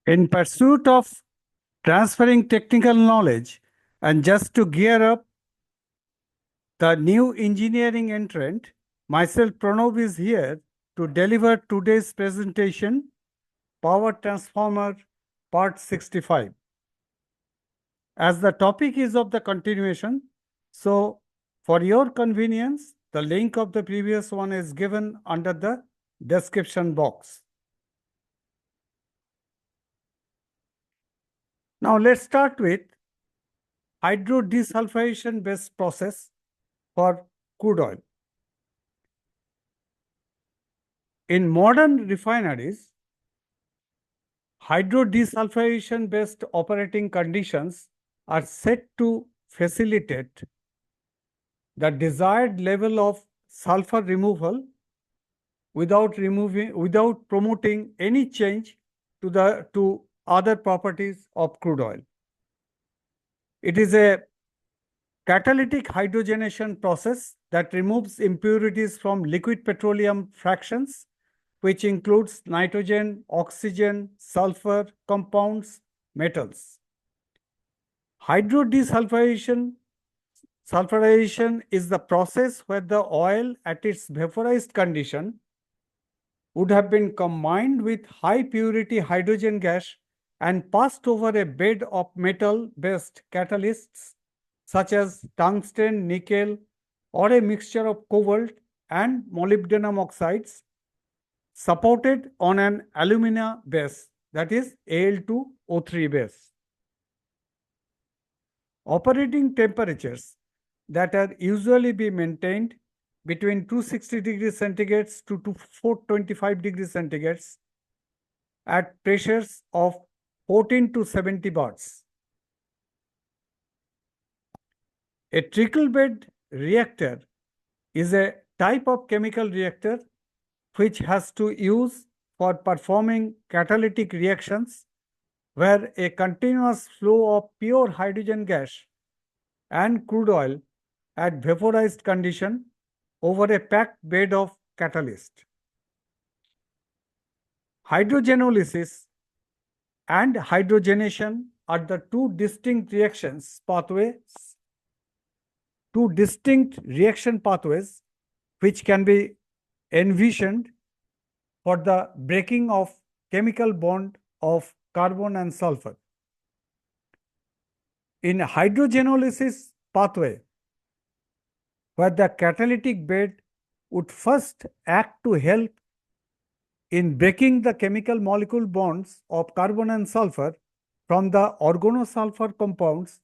In pursuit of transferring technical knowledge and just to gear up the new engineering entrant, myself Pranav is here to deliver today's presentation, Power Transformer Part 65. As the topic is of the continuation, so for your convenience, the link of the previous one is given under the description box. Now let's start with hydrodesulphurization based process for crude oil. In modern refineries, hydrodesulphurization based operating conditions are set to facilitate the desired level of sulfur removal without promoting any change to other properties of crude oil. It is a catalytic hydrogenation process that removes impurities from liquid petroleum fractions, which includes nitrogen, oxygen, sulfur, compounds, metals. Hydrodesulphurization is the process where the oil at its vaporized condition would have been combined with high purity hydrogen gas and passed over a bed of metal-based catalysts such as tungsten, nickel, or a mixture of cobalt and molybdenum oxides supported on an alumina base, that is Al2O3 base. Operating temperatures that are usually be maintained between 260 degrees centigrade to 425 degrees centigrade at pressures of 14 to 70 bars. A trickle bed reactor is a type of chemical reactor which has to use for performing catalytic reactions where a continuous flow of pure hydrogen gas and crude oil at vaporized condition over a packed bed of catalyst. Hydrogenolysis and hydrogenation are the two distinct reaction pathways which can be envisioned for the breaking of chemical bond of carbon and sulfur. In hydrogenolysis pathway, where the catalytic bed would first act to help in breaking the chemical molecule bonds of carbon and sulfur from the organosulfur compounds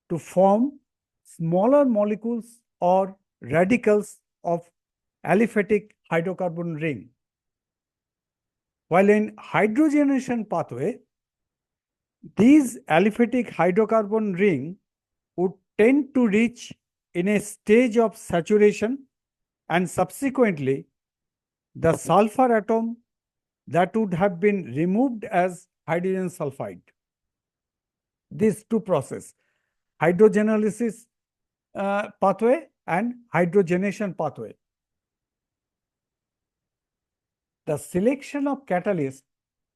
to form smaller molecules or radicals of aliphatic hydrocarbon ring. While in hydrogenation pathway, these aliphatic hydrocarbon ring would tend to reach in a stage of saturation and subsequently the sulfur atom that would have been removed as hydrogen sulfide. These two processes, hydrogenolysis pathway and hydrogenation pathway. The selection of catalyst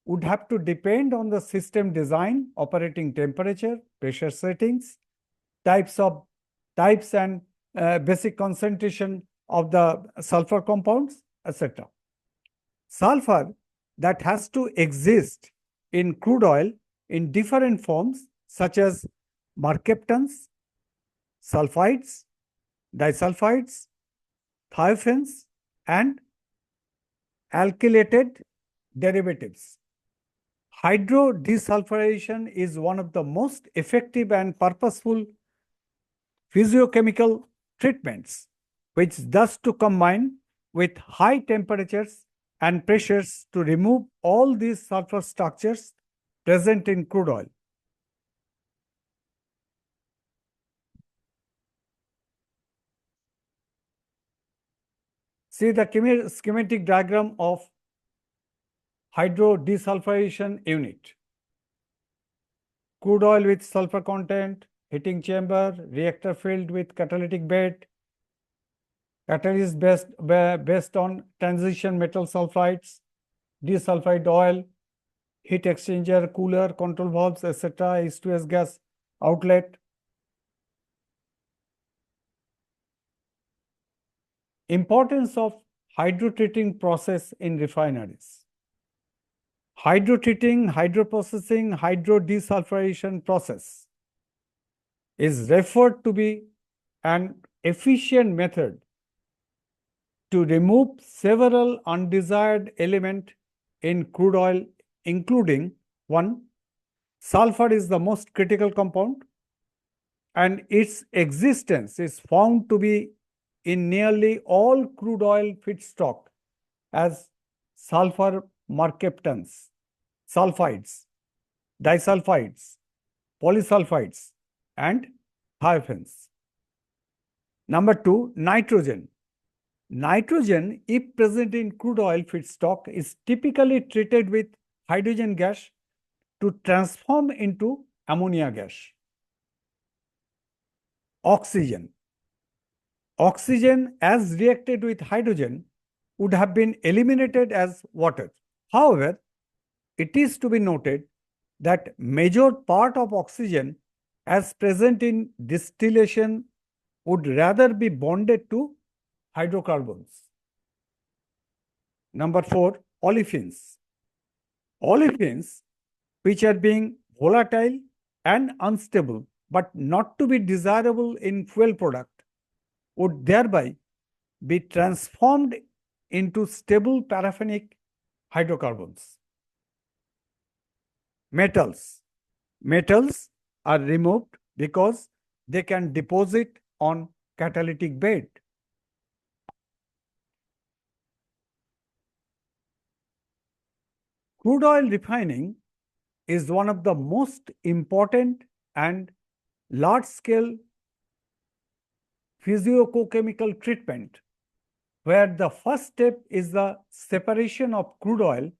would have to depend on the system design, operating temperature, pressure settings, types and basic concentration of the sulfur compounds, etc. Sulfur that has to exist in crude oil in different forms such as mercaptans, sulfides, disulfides, thiophens, and alkylated derivatives. Hydrodesulphurization is one of the most effective and purposeful physiochemical treatments, which thus to combine with high temperatures and pressures to remove all these sulfur structures present in crude oil. See the schematic diagram of hydrodesulphurization unit. Crude oil with sulfur content, heating chamber, reactor filled with catalytic bed, catalyst based on transition metal sulfides, desulfide oil, heat exchanger, cooler, control valves, etc., H2S gas outlet. Importance of hydrotreating process in refineries. Hydrotreating, hydroprocessing, hydrodesulphurization process is referred to be an efficient method to remove several undesired elements in crude oil, including one, sulfur is the most critical compound, and its existence is found to be in nearly all crude oil feedstock as sulfur mercaptans, sulfides, disulfides, polysulfides, and thiophens. Number two, nitrogen. Nitrogen, if present in crude oil feedstock, is typically treated with hydrogen gas to transform into ammonia gas. Oxygen. Oxygen, as reacted with hydrogen, would have been eliminated as water. However, it is to be noted that major part of oxygen as present in distillation would rather be bonded to hydrocarbons. Number four, olefins. Olefins, which are being volatile and unstable, but not to be desirable in fuel product, would thereby be transformed into stable paraffinic hydrocarbons. Metals. Metals are removed because they can deposit on catalytic bed. Crude oil refining is one of the most important and large-scale physicochemical treatment, where the first step is the separation of crude oil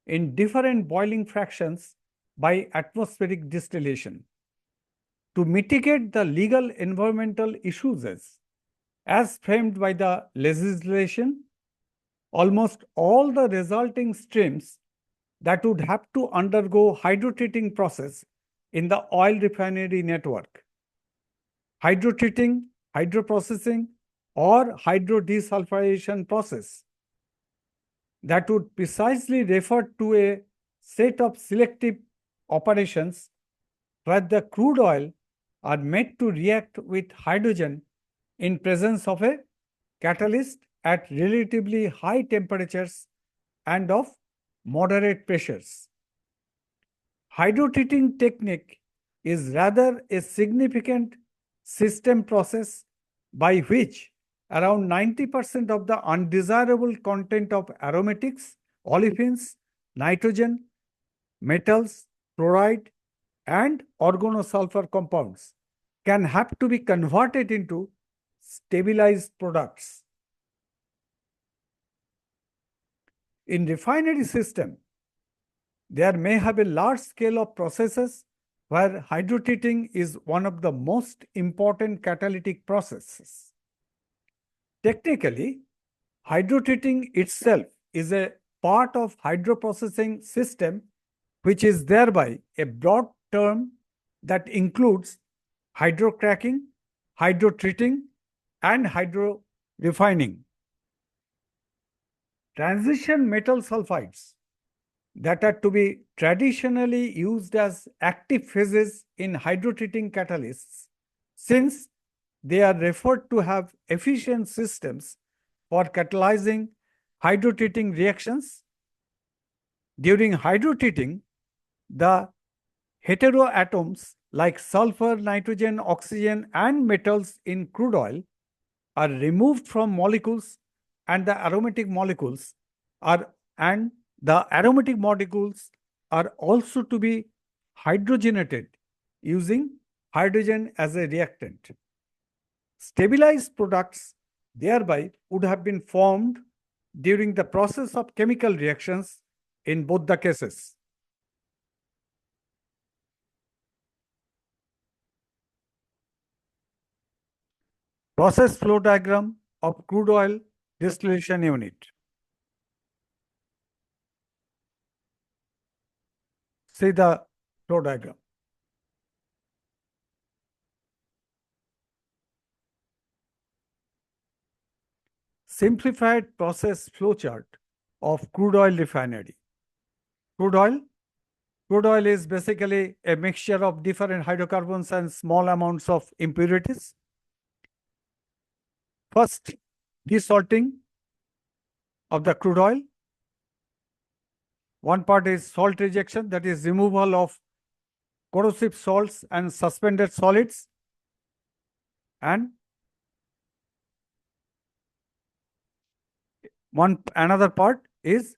in different boiling fractions by atmospheric distillation. To mitigate the legal environmental issues as framed by the legislation, almost all the resulting streams that would have to undergo hydrotreating process in the oil refinery network. Hydrotreating, hydroprocessing, or hydrodesulphurization process that would precisely refer to a set of selective operations where the crude oil are made to react with hydrogen in presence of a catalyst at relatively high temperatures and of moderate pressures. Hydrotreating technique is rather a significant system process by which around 90% of the undesirable content of aromatics, olefins, nitrogen, metals, chloride, and organosulfur compounds can have to be converted into stabilized products. In refinery system, there may have a large scale of processes where hydrotreating is one of the most important catalytic processes. Technically, hydrotreating itself is a part of hydroprocessing system, which is thereby a broad term that includes hydrocracking, hydrotreating, and hydrorefining. Transition metal sulfides that are to be traditionally used as active phases in hydrotreating catalysts, since they are referred to have efficient systems for catalyzing hydrotreating reactions. During hydrotreating, the heteroatoms like sulfur, nitrogen, oxygen, and metals in crude oil are removed from molecules, and the aromatic molecules are also to be hydrogenated using hydrogen as a reactant. Stabilized products thereby would have been formed during the process of chemical reactions in both the cases. Process flow diagram of crude oil distillation unit. See the flow diagram. Simplified process flowchart of crude oil refinery. Crude oil. Crude oil is basically a mixture of different hydrocarbons and small amounts of impurities. First, desalting of the crude oil. One part is salt rejection, that is removal of corrosive salts and suspended solids. And another part is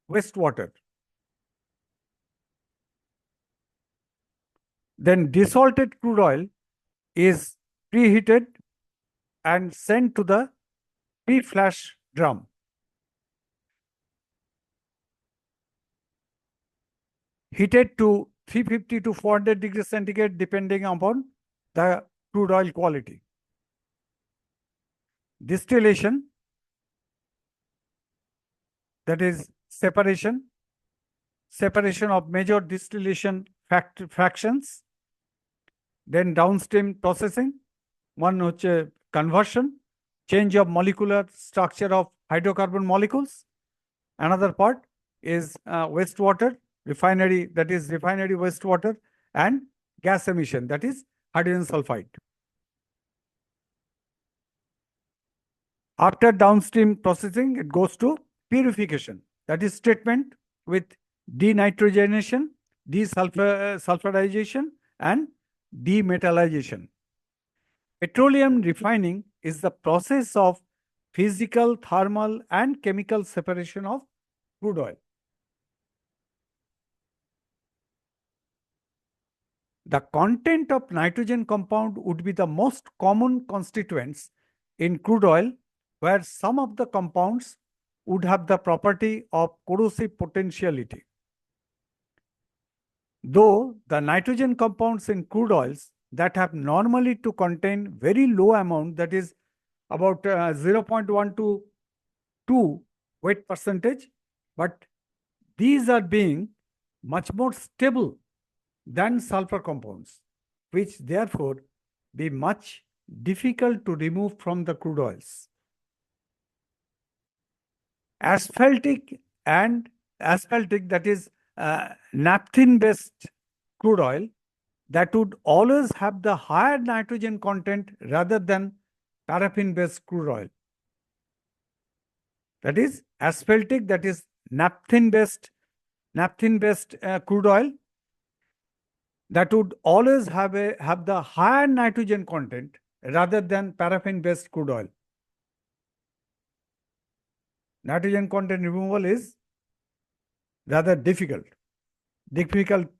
wastewater. Then desalted crude oil is preheated and sent to the pre-flash drum. Heated to 350 to 400 degrees centigrade depending upon the crude oil quality. Distillation, that is separation of major distillation fractions. Then downstream processing, one hoche conversion, change of molecular structure of hydrocarbon molecules. Another part is wastewater, refinery, that is refinery wastewater, and gas emission, that is hydrogen sulfide. After downstream processing, it goes to purification, that is treatment with denitrogenation, desulfurization, and demetallization. Petroleum refining is the process of physical, thermal, and chemical separation of crude oil. The content of nitrogen compound would be the most common constituents in crude oil, where some of the compounds would have the property of corrosive potentiality. Though the nitrogen compounds in crude oils that have normally to contain very low amount, that is about 0.1 to 2 weight percentage, but these are being much more stable than sulfur compounds, which therefore be much difficult to remove from the crude oils. Asphaltic, that is naphthalene-based crude oil, that would always have the higher nitrogen content rather than paraffin-based crude oil. That is asphaltic, that is naphthalene-based crude oil, that would always have the higher nitrogen content rather than paraffin-based crude oil. Nitrogen content removal is rather difficult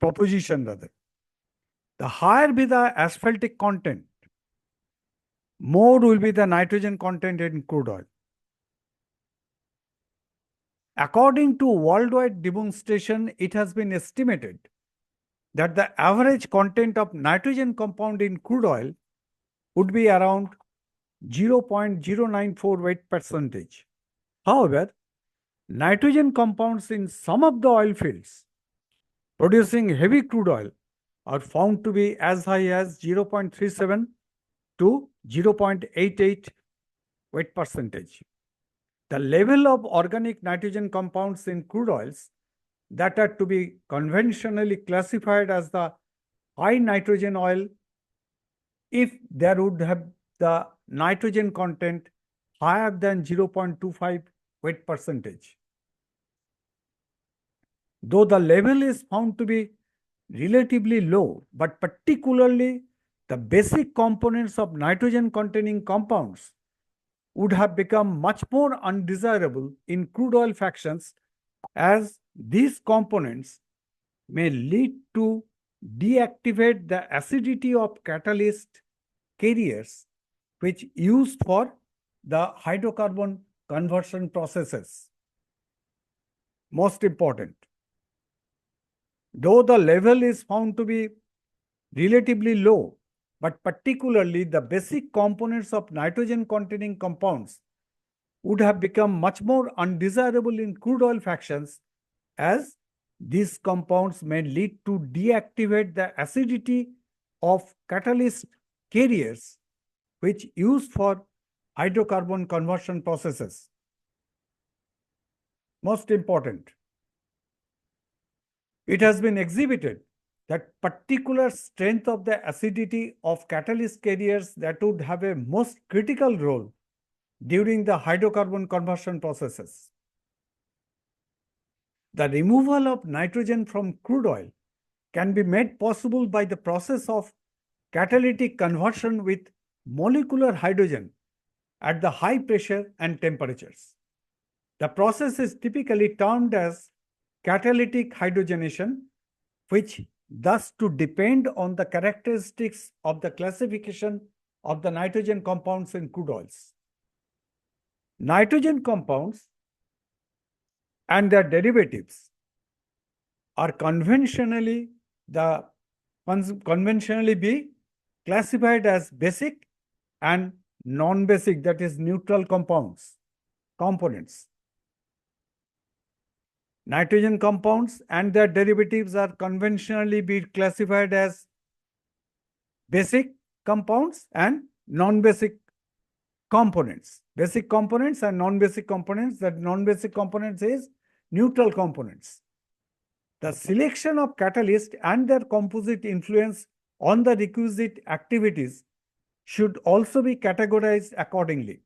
proposition rather. The higher be the asphaltic content, more will be the nitrogen content in crude oil. According to worldwide demonstration, it has been estimated that the average content of nitrogen compound in crude oil would be around 0.094 weight percentage. However, nitrogen compounds in some of the oil fields producing heavy crude oil are found to be as high as 0.37 to 0.88 weight percentage. The level of organic nitrogen compounds in crude oils that are to be conventionally classified as the high nitrogen oil, if there would have the nitrogen content higher than 0.25 weight percentage. Though the level is found to be relatively low, but particularly the basic components of nitrogen containing compounds would have become much more undesirable in crude oil fractions, as these components may lead to deactivate the acidity of catalyst carriers which used for the hydrocarbon conversion processes. Most important, though the level is found to be relatively low, but particularly the basic components of nitrogen containing compounds would have become much more undesirable in crude oil fractions, as These compounds may lead to deactivate the acidity of catalyst carriers which used for hydrocarbon conversion processes. Most important, it has been exhibited that particular strength of the acidity of catalyst carriers that would have a most critical role during the hydrocarbon conversion processes. The removal of nitrogen from crude oil can be made possible by the process of catalytic conversion with molecular hydrogen at the high pressure and temperatures. The process is typically termed as catalytic hydrogenation, which thus to depend on the characteristics of the classification of the nitrogen compounds in crude oils. Nitrogen compounds and their derivatives are conventionally be classified as basic and non-basic, that is neutral components. Nitrogen compounds and their derivatives are conventionally be classified as basic compounds and non-basic components. Basic components and non-basic components. That non-basic components is neutral components. The selection of catalyst and their composite influence on the requisite activities should also be categorized accordingly.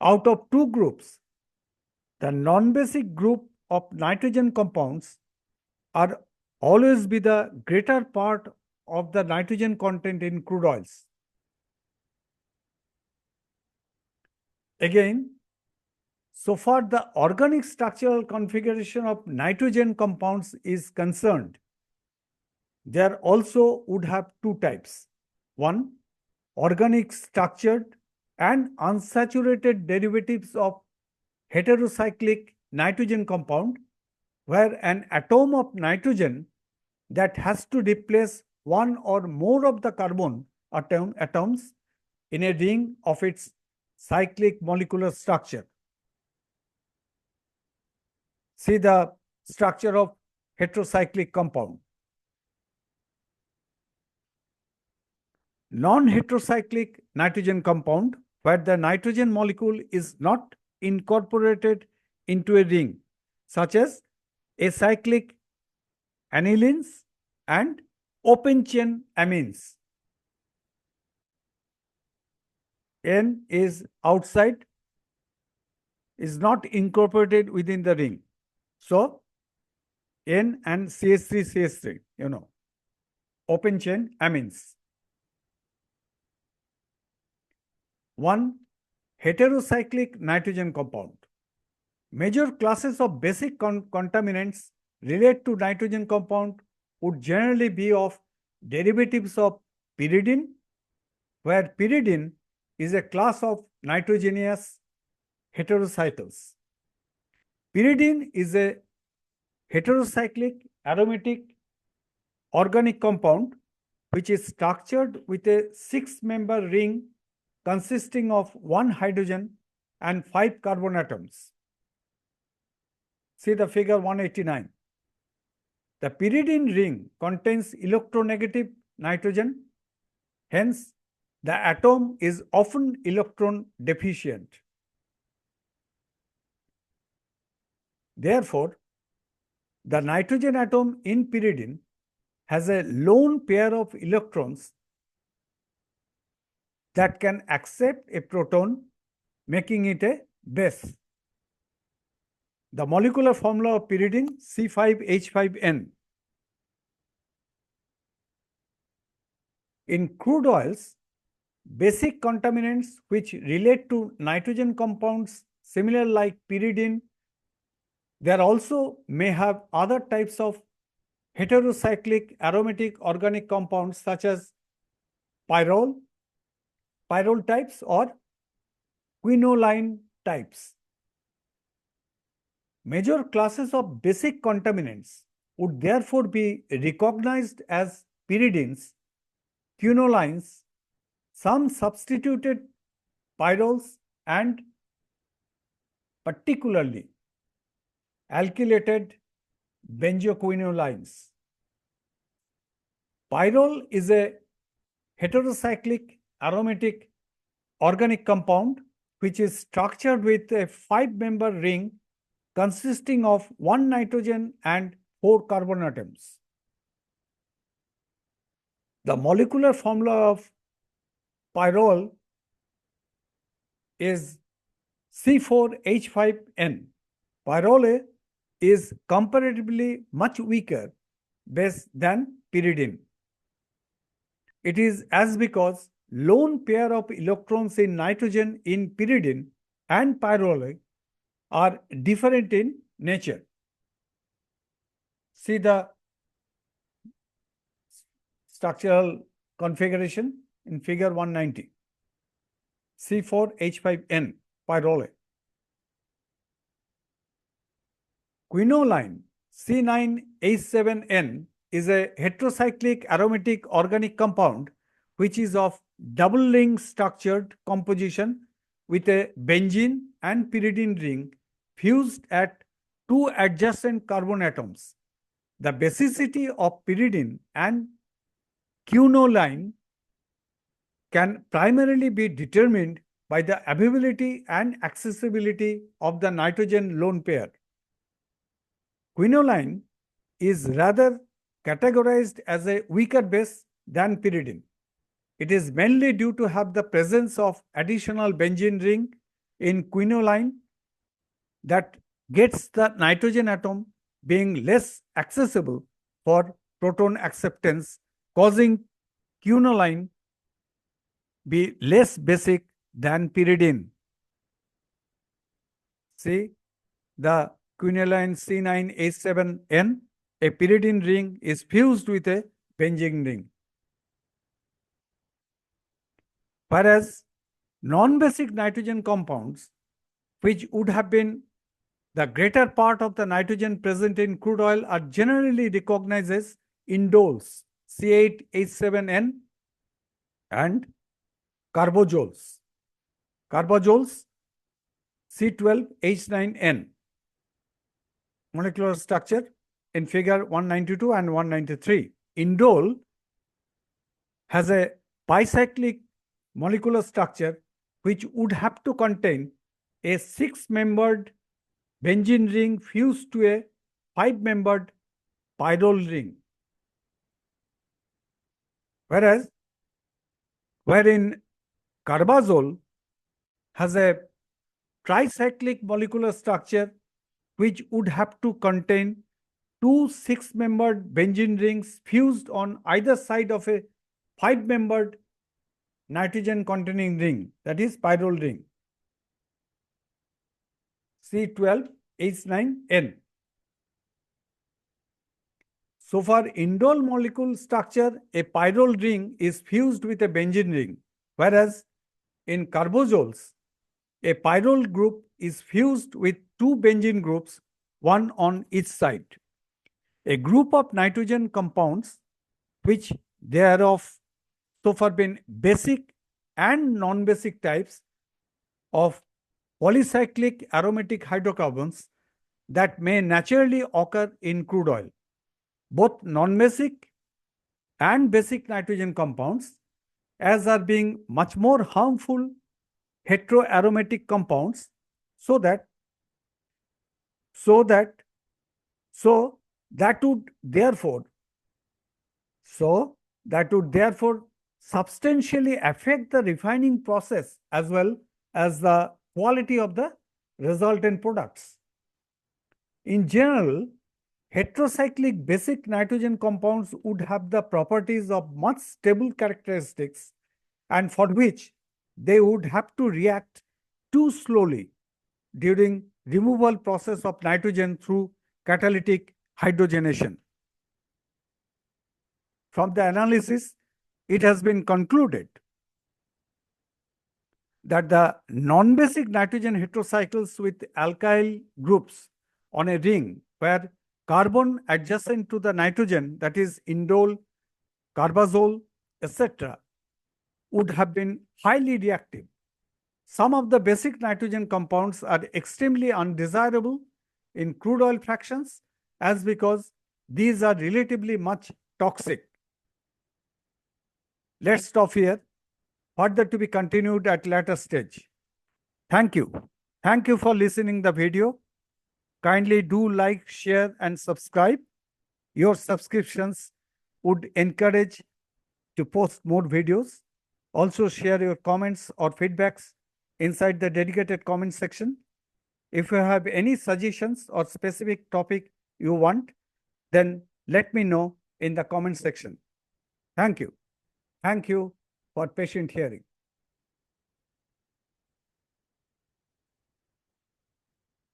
Out of two groups, the non-basic group of nitrogen compounds are always be the greater part of the nitrogen content in crude oils. Again, so far the organic structural configuration of nitrogen compounds is concerned, there also would have two types. One, organic structured and unsaturated derivatives of heterocyclic nitrogen compound, where an atom of nitrogen that has to replace one or more of the carbon atoms in a ring of its cyclic molecular structure. See the structure of heterocyclic compound. Non-heterocyclic nitrogen compound, where the nitrogen molecule is not incorporated into a ring, such as acyclic anilines and open chain amines. N is outside, is not incorporated within the ring. So, N and CH3, open chain amines. One, heterocyclic nitrogen compound. Major classes of basic contaminants relate to nitrogen compound would generally be of derivatives of pyridine, where pyridine is a class of nitrogenous heterocycles. Pyridine is a heterocyclic aromatic organic compound which is structured with a 6-member ring consisting of 1 hydrogen and 5 carbon atoms. See the figure 189. The pyridine ring contains electronegative nitrogen, hence the atom is often electron deficient. Therefore, the nitrogen atom in pyridine has a lone pair of electrons that can accept a proton, making it a base. The molecular formula of pyridine C5H5N. In crude oils, basic contaminants which relate to nitrogen compounds similar like pyridine, there also may have other types of heterocyclic aromatic organic compounds such as pyrrole types or quinoline types. Major classes of basic contaminants would therefore be recognized as pyridines, quinolines, some substituted pyrroles, and particularly alkylated benzoquinolines. Pyrrole is a heterocyclic aromatic organic compound which is structured with a 5-member ring consisting of 1 nitrogen and 4 carbon atoms. The molecular formula of pyrrole is C4H5N. Pyrrole is comparatively much weaker base than pyridine. It is as because lone pair of electrons in nitrogen in pyridine and pyrrole are different in nature. See the structural configuration in figure 190. C4H5N, pyrrole. Quinoline, C9H7N, is a heterocyclic aromatic organic compound which is of double ring structured composition with a benzene and pyridine ring fused at 2 adjacent carbon atoms. The basicity of pyridine and quinoline can primarily be determined by the availability and accessibility of the nitrogen lone pair. Quinoline is rather categorized as a weaker base than pyridine. It is mainly due to have the presence of additional benzene ring in quinoline that gets the nitrogen atom being less accessible for proton acceptance, causing quinoline be less basic than pyridine. See the quinoline C9H7N, a pyridine ring is fused with a benzene ring. Whereas non-basic nitrogen compounds, which would have been the greater part of the nitrogen present in crude oil, are generally recognized as indoles, C8H7N, and carbozoles. Carbozoles, C12H9N. Molecular structure in figure 192 and 193. Indole has a bicyclic molecular structure which would have to contain a 6-membered benzene ring fused to a 5-membered pyrrole ring. Wherein carbazole has a tricyclic molecular structure which would have to contain 2 6-membered benzene rings fused on either side of a 5-membered nitrogen containing ring, that is pyrrole ring, C12H9N. So for indole molecule structure, a pyrrole ring is fused with a benzene ring, whereas in carbozoles, a pyrrole group is fused with 2 benzene groups, one on each side. A group of nitrogen compounds, which they are of so far been basic and non-basic types of polycyclic aromatic hydrocarbons that may naturally occur in crude oil. Both non-basic and basic nitrogen compounds, as are being much more harmful heteroaromatic compounds, so that would therefore substantially affect the refining process as well as the quality of the resultant products. In general, heterocyclic basic nitrogen compounds would have the properties of much stable characteristics, and for which they would have to react too slowly during removal process of nitrogen through catalytic hydrogenation. From the analysis, it has been concluded that the non-basic nitrogen heterocycles with alkyl groups on a ring where carbon adjacent to the nitrogen, that is indole, carbazole, etc., would have been highly reactive. Some of the basic nitrogen compounds are extremely undesirable in crude oil fractions as because these are relatively much toxic. Let's stop here. Further to be continued at later stage. Thank you. Thank you for listening the video. Kindly do like, share and subscribe. Your subscriptions would encourage to post more videos. Also share your comments or feedbacks inside the dedicated comment section. If you have any suggestions or specific topic you want, then let me know in the comment section. Thank you. Thank you for patient hearing.